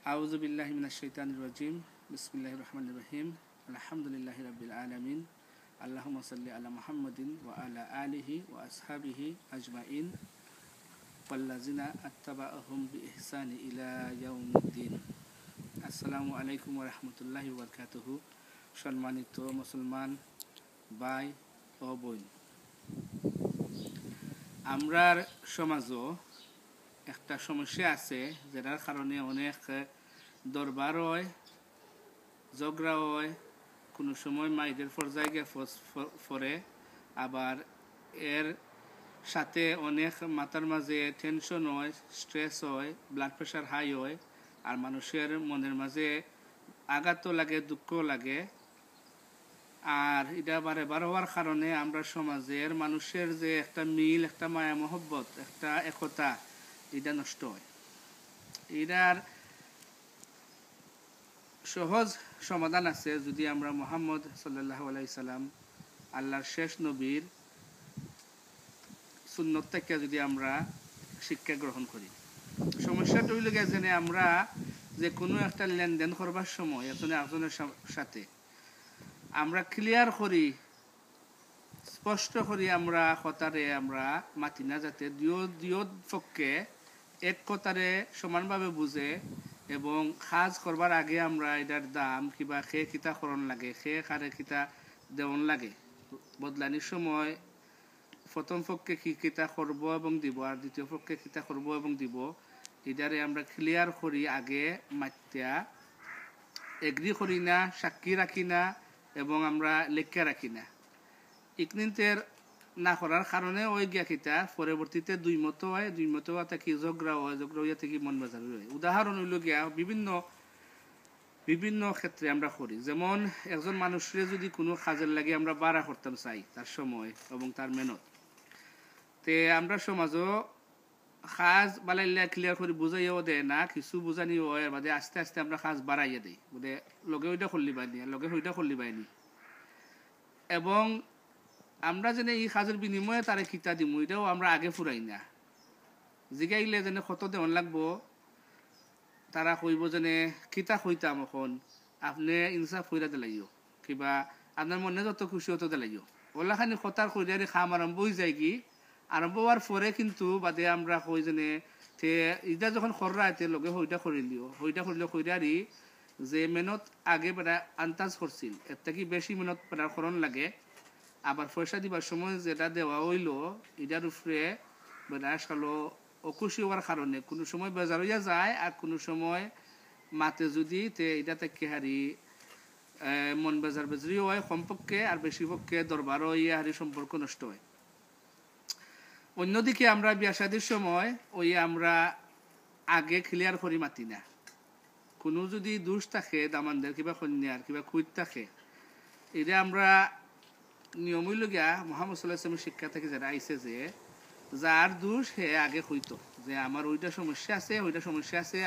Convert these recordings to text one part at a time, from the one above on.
আউযু বিল্লাহি মিনাশ শাইতানির রাজিম। বিসমিল্লাহির রহমানির রহিম। আলহামদুলিল্লাহি রাব্বিল আলামিন। আল্লাহুম্মা সাল্লি আলা মুহাম্মাদিন ওয়া আলা আলিহি ওয়া আসহাবিহি আজমাইন ওয়াল্লাযিনা আত্তাবা'আহুম বিইহসানি ইলা ইয়াউমিদ্দিন। আসসালামু আলাইকুম ওয়া রাহমাতুল্লাহি ওয়া বারাকাতুহু। সম্মানিত মুসলমান ভাই ও বোন, আমরার সমাজও একটা সমস্যা আছে যেটার কারণে অনেক দরবার হয়, ঝগড়া হয়, কোনো সময় মাইদের পর্যায়ে পড়ে, আবার এর সাথে অনেক মাথার মাঝে টেনশন হয়, স্ট্রেস হয়, ব্লাড প্রেশার হাই হয়, আর মানুষের মনের মাঝে আঘাতও লাগে, দুঃখও লাগে। আর এটা বারে বার হওয়ার কারণে আমরা সমাজের মানুষের যে একটা মিল, একটা মায়া মহব্বত, একটা একতা, এটা নষ্ট হয়। এটার সহজ সমাধান আছে যদি আমরা মুহাম্মদ সাল্লাল্লাহু আলাইহি সাল্লাম, আল্লাহর শেষ নবীর সুন্নত থেকে যদি আমরা শিক্ষা গ্রহণ করি। সমস্যাটা হইল গিয়ে যে আমরা যে কোনো একটা লেনদেন করবার সময় একজনের সাথে আমরা ক্লিয়ার করি, স্পষ্ট করি, আমরা কথারে আমরা মাতি না, যাতে দুই পক্ষে এক কথারে সমানভাবে বুঝে এবং কাজ করবার আগে আমরা এটার দাম কিবা খে কিতা করণ লাগে, খে কারে কিতা দেওয়ান লাগে, বদলানির সময় প্রথম পক্ষে কি কিতা করব এবং দিব আর দ্বিতীয় পক্ষে কিতা করব এবং দিব, এটারে আমরা ক্লিয়ার করি আগে মাতিয়া, এগ্রি করি না, সাক্ষী রাখি না এবং আমরা লেখা রাখি না। ইকনিন্তের না করার কারণে ওই গিয়া কিতা পরবর্তীতে দুই মত হয়, দুই মত হওয়া কি ঝগড়া হয়, ঝগড়া হইয়া থেকে মন বাজার হয়। উদাহরণ হইল গিয়া বিভিন্ন ক্ষেত্রে আমরা করি। যেমন একজন মানুষের যদি কোনো কাজের লাগে আমরা বাড়া করতাম চাই তার সময় এবং তার মেহনত, তে আমরা সমাজও কাজ বালাইলে ক্লিয়ার করে বুঝাইয়াও দেয় না, কিছু বুঝানি হয়, বাদে আস্তে আস্তে আমরা কাজ বাড়াইয়া দিই, বোধে লগে ওইটা করলি বাইনি, লগে ওইটা করলি বাইনি, এবং আমরা যেন এই কাজের বিনিময়ে তারে কিতা দিমু এটাও আমরা আগে ফুরাই না। জিগাইলে যেন কত দেওয়ান লাগবো, তারা কইব যেনে কিতা কইতাম এখন আপনি ইনসাফ কইরা দিলাইও, কিবা আপনার মনে যত খুশি হতো দিলাইও, ওলাখানি কথার কইরারে খাম আরম্ভ হয়ে যায়। কি আরম্ভ হওয়ার পরে কিন্তু বাদে আমরা কই যেনে তে ইটা যখন খররা আইতে লগে হইটা করিলিও, হইটা করিলেও কইরারি যে মেহনত আগে বেড়া আন্দাজ করছিল এর থেকে বেশি মেহনত বেড়ার করণ লাগে, আবার পয়সা দিবার সময় যেটা দেওয়া হইল এটার উপরে বেড়াস খালো অখুশি হওয়ার কারণে কোনো সময় বেজার হইয়া যায়, আর কোনো সময় মাতে যদি তে এটা থেকে হারি মন বেজার বেজারি হয় কমপক্ষে, আর বেশি পক্ষে দরবারও ইয়ে হারি সম্পর্ক নষ্ট হয়। অন্যদিকে আমরা বিয়া শাদির সময় ওই আমরা আগে ক্লিয়ার করি মাতি না, কোনো যদি দোষ থাকে দামানদের কিবা কন্যার কিবা খুঁত থাকে, এটা আমরা নিয়ম হইল গিয়া মুহাম্মদ সাল্লাল্লাহু আলাইহি ওয়াসাল্লামের শিক্ষা থেকে যারা আইছে যে যার দোষ হে আগে হইতো যে আমার ওইটা সমস্যা আছে, ওইটা সমস্যা আছে,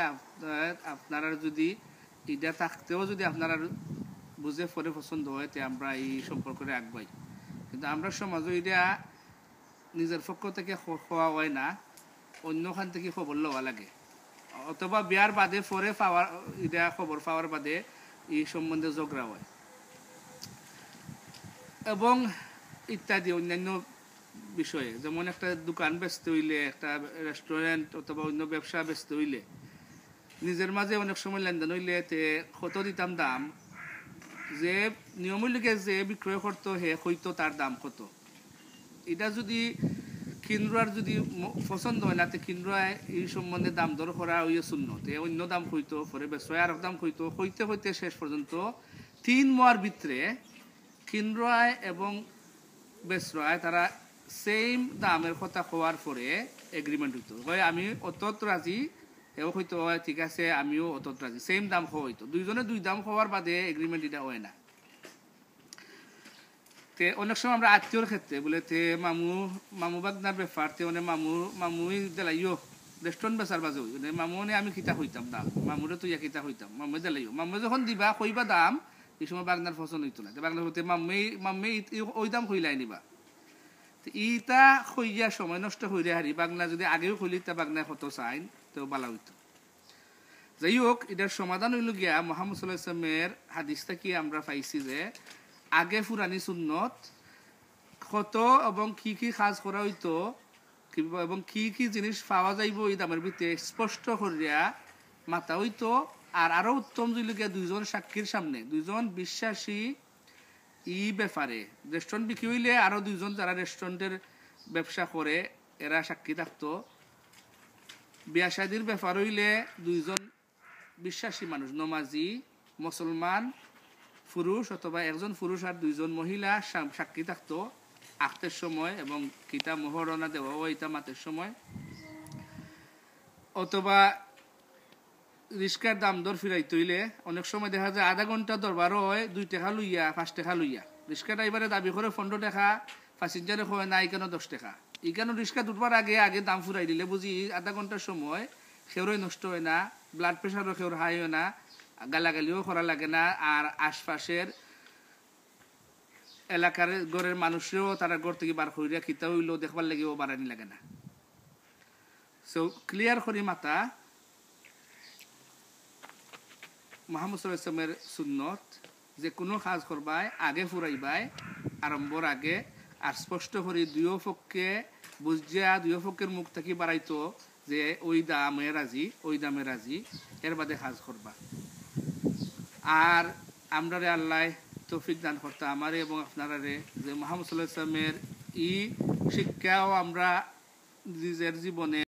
আপনারা যদি এটা থাকতেও যদি আপনারা বুঝে পরে পছন্দ হয় তে আমরা এই সম্পর্কে আগবাই। কিন্তু আমরা সমাজে এটা নিজের পক্ষ থেকে খোয়া হয় না, অন্যখান থেকে খবর লওয়া লাগে, অথবা বিয়ার বাদে পরে পাওয়ার এটা খবর পাওয়ার বাদে এই সম্বন্ধে ঝগড়া হয় এবং ইত্যাদি অন্যান্য বিষয়ে। যেমন একটা দোকান বেচতে হইলে, একটা রেস্টুরেন্ট অথবা অন্য ব্যবসা বেচতে হইলে নিজের মাঝে অনেক সময় লেনদেন হইলে তে কত দিতাম দাম, যে নিয়ম হইলে যে বিক্রয় করতো হে হইতো তার দাম কত, এটা যদি কিনরার যদি পছন্দ হয় না তে কিনরায় এই সম্বন্ধে দাম দর করা হইয়া শূন্য, তে অন্য দাম হইতো, পরে বেচয় আর দাম হইতো, হইতে হইতে শেষ পর্যন্ত 3 মাসের ভিতরে কিনরায় এবং বেচরায় তারা সেম দামের কথা হওয়ার পরে এগ্রিমেন্ট হইতো, হয় আমি অতত রাজি, এও হইতো হয় ঠিক আছে আমিও অতত রাজি, সেম দাম হইতো, দুইজনে দুই দাম হওয়ার বাদে এগ্রিমেন্ট এটা হয় না। তে অনেক সময় আমরা আত্মীয়র ক্ষেত্রে বলে তে মামু বাগনার ব্যাপার, তে মানে মামুই দিলাইও রেস্টুরেন্ট বেচার বাজে হই, মামু আমি কিতা হইতাম দাম, মামুরে তুই কিতা হইতাম, মামু দিলাইও, মামু যখন দিবা কইবা দাম, এই সময় বাগনার পছন্দ হইতো না, বাগনার হইতে মাম্মি ওই দাম কইলাই নিবা, ইটা হইয়া সময় নষ্ট হইয়া হারি বাগনা যদি আগেও খুলি তা বাগনায় কত চাইন তো বালা হইতো। যাই হোক, এটার সমাধান হইল গিয়া মুহাম্মদ সাল্লাল্লাহু আলাইহি ওয়াসাল্লামের হাদিস থেকে আমরা পাইছি যে আগে ফুরানি সুন্নত কত এবং কি কি কাজ করা হইতো এবং কি কি জিনিস পাওয়া যাইব এই দামের ভিতরে স্পষ্ট করিয়া মাথা হইতো। আর আরো উত্তম যদি গিয়া দুইজন সাক্ষীর সামনে, দুইজন বিশ্বাসী ব্যাপারে রেস্টুরেন্ট বিক্রি হইলে আরো দুইজন যারা রেস্টুরেন্টের ব্যবসা করে এরা সাক্ষী থাকতো। বিয়া শাদীর ব্যাপার হইলে দুইজন বিশ্বাসী মানুষ, নমাজি মুসলমান পুরুষ অথবা একজন পুরুষ আর দুইজন মহিলা সাক্ষী থাকতো আখতের সময় এবং কিতা মোহরণা দেওয়া ওইটা মাতের সময়। অথবা রিস্কার দাম দর ফিরাইতে হইলে অনেক সময় দেখা যায় আধা ঘন্টা দরবারও হয় 2 টাকা লইয়া 5 টাকা লইয়া, রিস্কা ড্রাইভারে দাবি করে 15 টাকা, প্যাসেঞ্জারে হয় না কেন 10 টাকা। কেন রিস্কা দুটবার আগে দাম ফুরাই দিলে বুঝি আধা ঘন্টার সময় খেউরই নষ্ট হয় না, ব্লাড প্রেশারও খেউর হাই হয় না, গালাগালিও করা লাগে না, আর আশপাশের এলাকার ঘরের মানুষেও তারা ঘর থেকে বার করিয়া খিতা হইলেও দেখবার লাগেও বাড়ানি লাগে না। সো ক্লিয়ার করি মাতা মুহাম্মদ সাল্লাল্লাহু আলাইহি ওয়াসাল্লামের সুন্নত যে কোনো কাজ করবাই আগে ফুরাইবাই আরম্ভর আগে, আর স্পষ্ট করে দুই পক্ষে বুঝিয়া দুই পক্ষের মুখ থেকে বাড়াইতো যে ওই দামে রাজি এর বাদে কাজ করবা। আর আমরা আল্লাহ তৌফিক দান করতে আমারে এবং আপনারা যে মুহাম্মদ সাল্লাল্লাহু আলাইহি ওয়াসাল্লামের শিক্ষাও আমরা নিজের জীবনে